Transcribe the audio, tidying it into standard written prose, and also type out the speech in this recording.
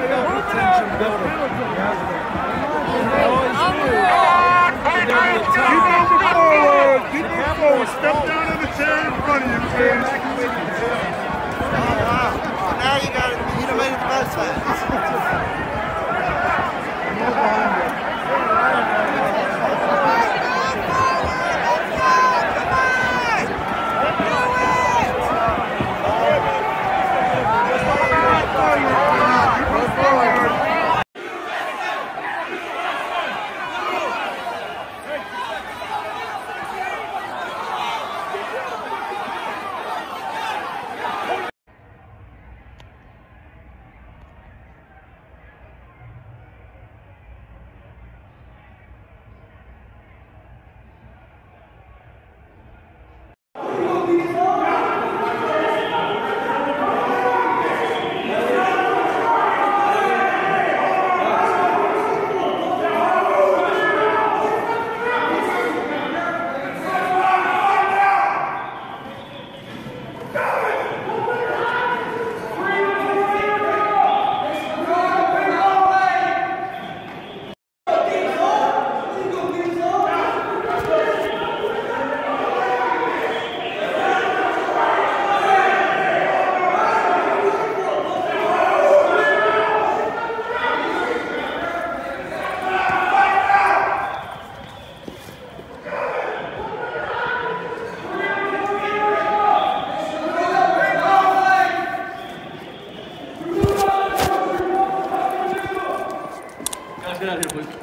Attention builder. Keep moving forward. Step down in the chair in front of you, please. Now you got it. You done made it to both sides. Get out here, please.